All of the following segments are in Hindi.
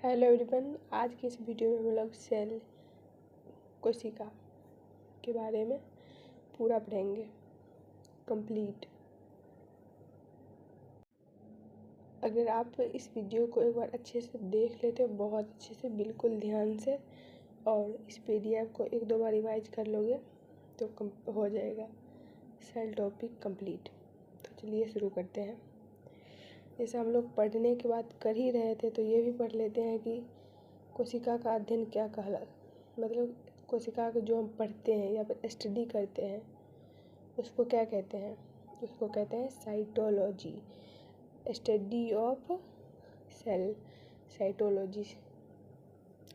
हेलो एवरीवन, आज की इस वीडियो में हम लोग सेल कोशिका के बारे में पूरा पढ़ेंगे कंप्लीट। अगर आप इस वीडियो को एक बार अच्छे से देख लेते हो, बहुत अच्छे से, बिल्कुल ध्यान से, और इस पीडीएफ को एक दो बार रिवाइज कर लोगे तो हो जाएगा सेल टॉपिक कंप्लीट। तो चलिए शुरू करते हैं। जैसे हम लोग पढ़ने की बात कर ही रहे थे तो ये भी पढ़ लेते हैं कि कोशिका का अध्ययन क्या कहला, मतलब कोशिका को जो हम पढ़ते हैं या फिर स्टडी करते हैं उसको क्या कहते हैं। उसको कहते हैं cytology, study of cell. Cytology,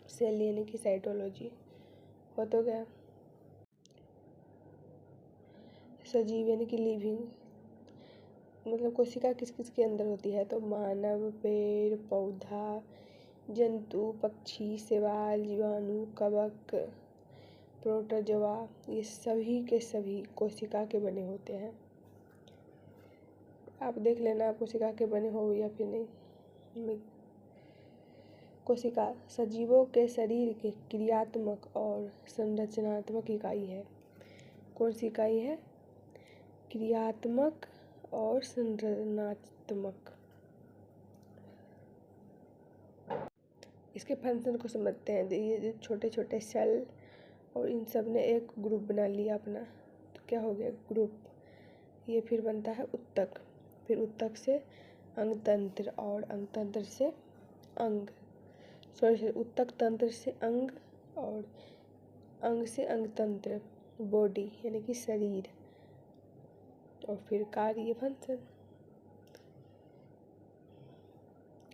cell यानी कि साइटोलॉजी हो तो गया। सजीव यानी कि लिविंग, मतलब कोशिका किस किस के अंदर होती है, तो मानव, पेड़ पौधा, जंतु, पक्षी, शैवाल, जीवाणु, कवक, प्रोटोजोआ, ये सभी के सभी कोशिका के बने होते हैं। आप देख लेना आप कोशिका के बने हो या फिर नहीं। कोशिका सजीवों के शरीर के क्रियात्मक और संरचनात्मक इकाई है। कौन सी इकाई है? क्रियात्मक और संरचनात्मक। इसके फंक्शन को समझते हैं। ये छोटे छोटे सेल और इन सब ने एक ग्रुप बना लिया अपना, तो क्या हो गया? ग्रुप। ये फिर बनता है उत्तक, फिर उत्तक से अंगतंत्र और अंगतंत्र से अंग, उत्तक तंत्र से अंग और अंग से अंगतंत्र, बॉडी यानी कि शरीर, और फिर कार्य, फंक्शन।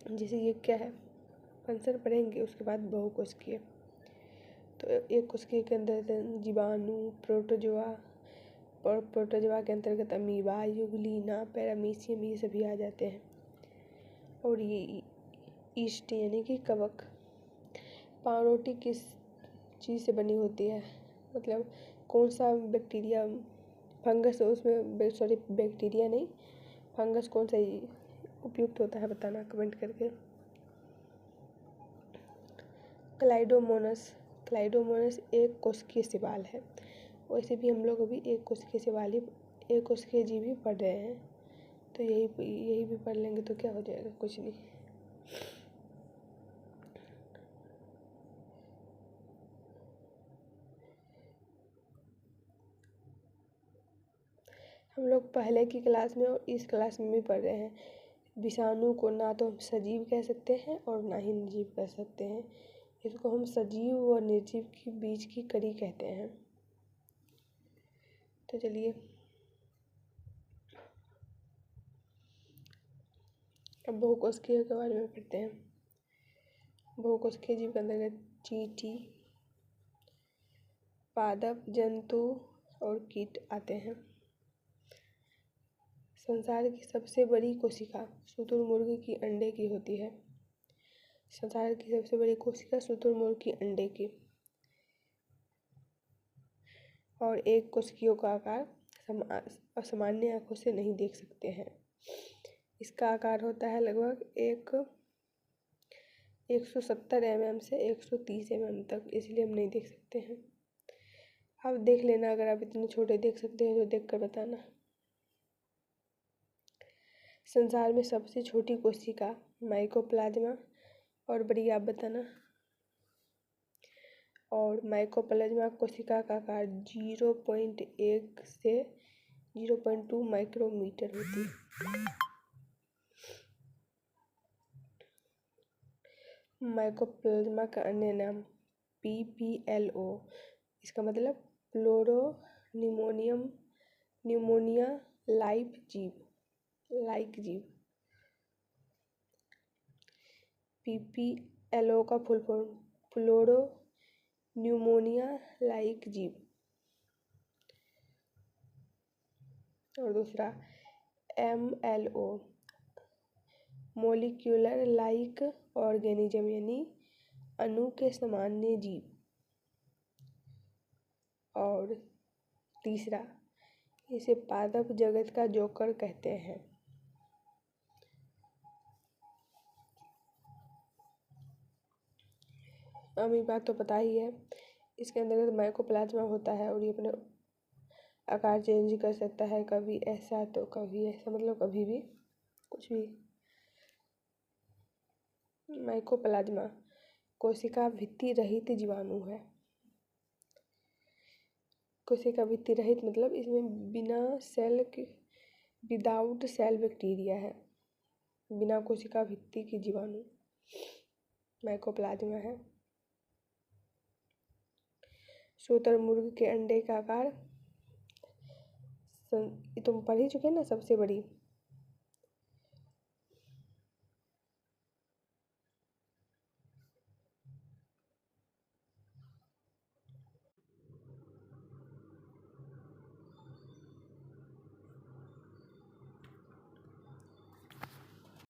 जैसे ये क्या है, फंक्शन पढ़ेंगे, उसके बाद बहुकोशिकीय। तो एक कोशिकीय के अंदर जीवाणु, प्रोटोजोआ, और प्रोटोजोआ के अंतर्गत अमीबा, यूग्लिना, पैरामीशियम, ये सभी आ जाते हैं। और ये ईस्ट यानी कि कवक। पावरोटी किस चीज़ से बनी होती है, मतलब कौन सा बैक्टीरिया, फंगस, उसमें सॉरी बैक्टीरिया नहीं, फंगस कौन सा उपयुक्त होता है बताना कमेंट करके। क्लाइडोमोनस, क्लाइडोमोनस एक कोशिकीय शैवाल है। वैसे भी हम लोग अभी एक कोशिकीय शैवाल ही, एक कोशिकीय जीव ही पढ़ रहे हैं, तो यही भी पढ़ लेंगे तो क्या हो जाएगा, कुछ नहीं। हम लोग पहले की क्लास में और इस क्लास में भी पढ़ रहे हैं। विषाणु को ना तो हम सजीव कह सकते हैं और ना ही निर्जीव कह सकते हैं। इसको हम सजीव और निर्जीव के बीच की कड़ी कहते हैं। तो चलिए अब बहुकोशिकीय के बारे में पढ़ते हैं। बहुकोशिकीय जीव के अंतर्गत चींटी, पादप, जंतु और कीट आते हैं। संसार की सबसे बड़ी कोशिका शुतुरमुर्ग की अंडे की होती है। संसार की सबसे बड़ी कोशिका शुतुरमुर्ग की अंडे की, और एक कोशिकीयों का आकार सामान्य आंखों से नहीं देख सकते हैं। इसका आकार होता है लगभग 170 mm से 130 mm तक, इसलिए हम नहीं देख सकते हैं। आप देख लेना, अगर आप इतने छोटे देख सकते हैं तो देख कर बताना। संसार में सबसे छोटी कोशिका माइकोप्लाज्मा, और बड़ी आप बताना। और माइकोप्लाज्मा कोशिका का आकार 0.1 से 0.2 माइक्रोमीटर होती है। माइकोप्लाज्मा का अन्य नाम PPLO, इसका मतलब प्लोरो न्यूमोनिया लाइक जीव। PPLO का फुल फॉर्म प्लोरो न्यूमोनिया लाइक जीव। और दूसरा MLO मोलिक्यूलर लाइक ऑर्गेनिज्म, यानी अणु के सामान्य जीव। और तीसरा, इसे पादप जगत का जोकर कहते हैं। अमीबा तो पता ही है, इसके अंदर माइकोप्लाज्मा होता है और ये अपने आकार चेंज कर सकता है, कभी ऐसा तो कभी ऐसा, मतलब कभी भी कुछ भी। माइकोप्लाज्मा कोशिका भित्ति रहित जीवाणु है। कोशिका भित्ति रहित मतलब इसमें बिना सेल के, विदाउट सेल बैक्टीरिया है, बिना कोशिका भित्ति की जीवाणु माइकोप्लाज्मा है। शुतुरमुर्ग के अंडे का आकार तुम पढ़ ही चुके ना, सबसे बड़ी